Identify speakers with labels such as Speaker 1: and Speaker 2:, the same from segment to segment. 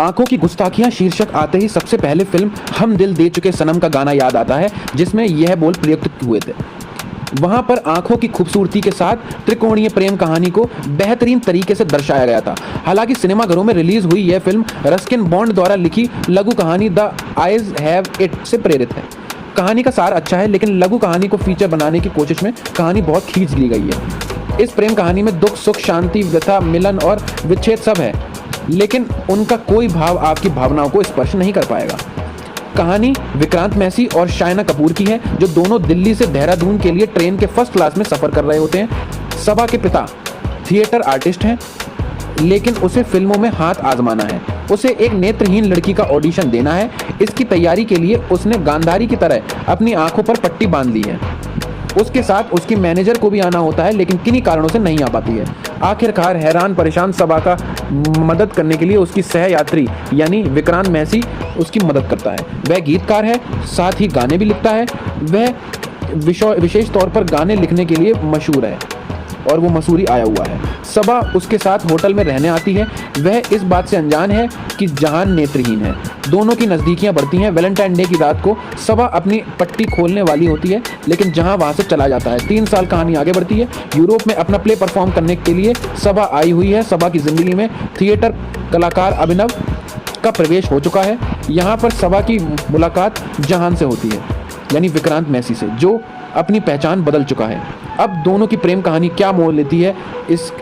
Speaker 1: आंखों की गुस्ताखियां शीर्षक आते ही सबसे पहले फिल्म हम दिल दे चुके सनम का गाना याद आता है, जिसमें यह बोल प्रयुक्त हुए थे। वहां पर आंखों की खूबसूरती के साथ त्रिकोणीय प्रेम कहानी को बेहतरीन तरीके से दर्शाया गया था। हालांकि सिनेमाघरों में रिलीज हुई यह फिल्म रस्किन बॉन्ड द्वारा लिखी लघु कहानी द आइज हैव इट से प्रेरित है। कहानी का सार अच्छा है, लेकिन लघु कहानी को फीचर बनाने की कोशिश में कहानी बहुत खींच ली गई है। इस प्रेम कहानी में दुख, सुख, शांति, व्यथा, मिलन और विच्छेद सब है, लेकिन उनका कोई भाव आपकी भावनाओं को स्पर्श नहीं कर पाएगा। कहानी विक्रांत मैसी और शायना कपूर की है, जो दोनों दिल्ली से देहरादून के लिए ट्रेन के फर्स्ट क्लास में सफर कर रहे होते हैं। सबा के पिता थिएटर आर्टिस्ट हैं, लेकिन उसे फिल्मों में हाथ आजमाना है। उसे एक नेत्रहीन लड़की का ऑडिशन देना है। इसकी तैयारी के लिए उसने गांधारी की तरह अपनी आंखों पर पट्टी बांध ली है। उसके साथ उसकी मैनेजर को भी आना होता है, लेकिन किन्हीं कारणों से नहीं आ पाती है। आखिरकार हैरान परेशान सबा का मदद करने के लिए उसकी सहयात्री यानी विक्रांत मैसी उसकी मदद करता है। वह गीतकार है, साथ ही गाने भी लिखता है। वह विशेष तौर पर गाने लिखने के लिए मशहूर है और वो मसूरी आया हुआ है। सबा उसके साथ होटल में रहने आती है। वह इस बात से अनजान है कि जहान नेत्रहीन है। दोनों की नज़दीकियां बढ़ती हैं। वैलेंटाइन डे की रात को सबा अपनी पट्टी खोलने वाली होती है, लेकिन जहां वहां से चला जाता है। 3 साल कहानी आगे बढ़ती है। यूरोप में अपना प्ले परफॉर्म करने के लिए सबा आई हुई है। सबा की ज़िंदगी में थिएटर कलाकार अभिनव का प्रवेश हो चुका है। यहाँ पर सबा की मुलाकात जहान से होती है, यानी विक्रांत मैसी से, जो अपनी पहचान बदल चुका है। अब दोनों की प्रेम कहानी क्या मोड़ लेती है,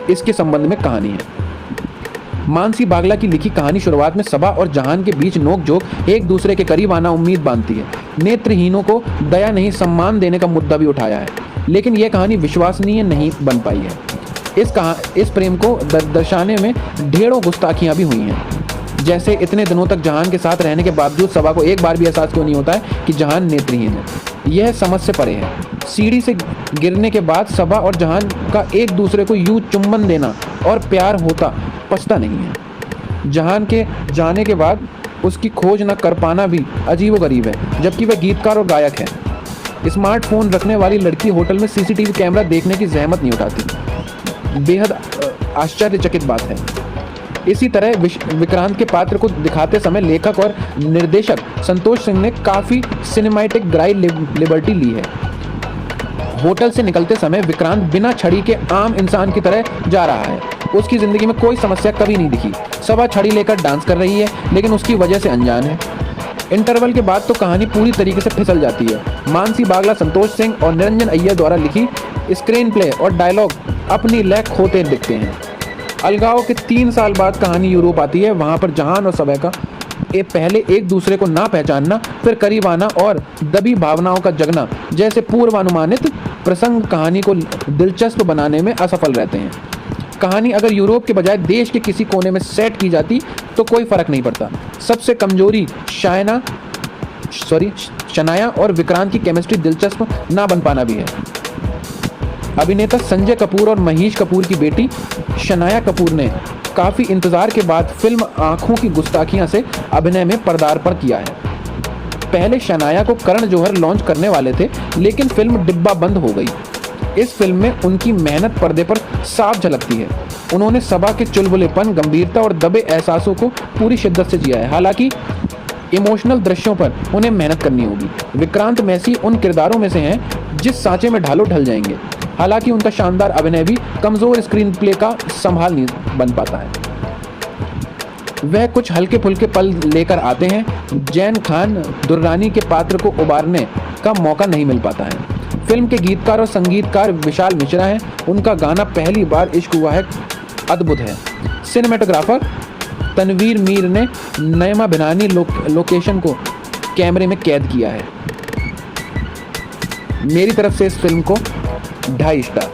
Speaker 1: इसके संबंध में कहानी है। मानसी बागला की लिखी कहानी शुरुआत में सबा और जहान के बीच नोक-झोंक, एक दूसरे के करीब आना उम्मीद बांधती है। नेत्रहीनों को दया नहीं सम्मान देने का मुद्दा भी उठाया है, लेकिन यह कहानी विश्वसनीय नहीं बन पाई है। इस प्रेम को दर्शाने में ढेरों गुस्ताखियां भी हुई हैं। जैसे इतने दिनों तक जहान के साथ रहने के बावजूद सबा को एक बार भी एहसास क्यों नहीं होता है कि जहान नेत्रहीन है। यह समझ से परे है। सीढ़ी से गिरने के बाद सबा और जहान का एक दूसरे को यूं चुंबन देना और प्यार होता पछता नहीं है। जहान के जाने के बाद उसकी खोज न कर पाना भी अजीबोगरीब है, जबकि वह गीतकार और गायक है। स्मार्टफोन रखने वाली लड़की होटल में सीसीटीवी कैमरा देखने की जहमत नहीं उठाती। बेहद आश्चर्यचकित बात है। इसी तरह विक्रांत के पात्र को दिखाते समय लेखक और निर्देशक संतोष सिंह ने काफ़ी सिनेमैटिक ग्राई लिबर्टी ली है। होटल से निकलते समय विक्रांत बिना छड़ी के आम इंसान की तरह जा रहा है। उसकी ज़िंदगी में कोई समस्या कभी नहीं दिखी। सबा छड़ी लेकर डांस कर रही है, लेकिन उसकी वजह से अनजान है। इंटरवल के बाद तो कहानी पूरी तरीके से फिसल जाती है। मानसी बागला, संतोष सिंह और निरंजन अय्यर द्वारा लिखी स्क्रीन प्ले और डायलॉग अपनी लय खोते दिखते हैं। अलगाव के 3 साल बाद कहानी यूरोप आती है। वहाँ पर जहान और सबा का पहले एक दूसरे को ना पहचानना, फिर करीब आना और दबी भावनाओं का जगना जैसे पूर्वानुमानित प्रसंग कहानी को दिलचस्प बनाने में असफल रहते हैं। कहानी अगर यूरोप के बजाय देश के किसी कोने में सेट की जाती तो कोई फर्क नहीं पड़ता। सबसे कमजोरी शनाया और विक्रांत की केमिस्ट्री दिलचस्प ना बन पाना भी है। अभिनेता संजय कपूर और महेश कपूर की बेटी शनाया कपूर ने काफ़ी इंतज़ार के बाद फिल्म आंखों की गुस्ताखियां से अभिनय में पदार्पण किया है। पहले शनाया को करण जौहर लॉन्च करने वाले थे, लेकिन फिल्म डिब्बा बंद हो गई। इस फिल्म में उनकी मेहनत पर्दे पर साफ झलकती है। उन्होंने सबा के चुलबुलेपन, गंभीरता और दबे एहसासों को पूरी शिद्दत से जिया है। हालांकि इमोशनल दृश्यों पर उन्हें मेहनत करनी होगी। विक्रांत मैसी उन किरदारों में से हैं जिस सांचे में ढालो ढल जाएंगे। हालांकि उनका शानदार अभिनय भी कमज़ोर स्क्रीन प्ले का संभाल नहीं बन पाता है। वह कुछ हल्के फुल्के पल लेकर आते हैं। जैन खान दुर्रानी के पात्र को उबारने का मौका नहीं मिल पाता है। फिल्म के गीतकार और संगीतकार विशाल मिश्रा हैं। उनका गाना पहली बार इश्क हुआ है अद्भुत है। सिनेमेटोग्राफर तनवीर मीर ने नयमा बिनानी लोकेशन को कैमरे में कैद किया है। मेरी तरफ से इस फिल्म को 2.5 स्टार।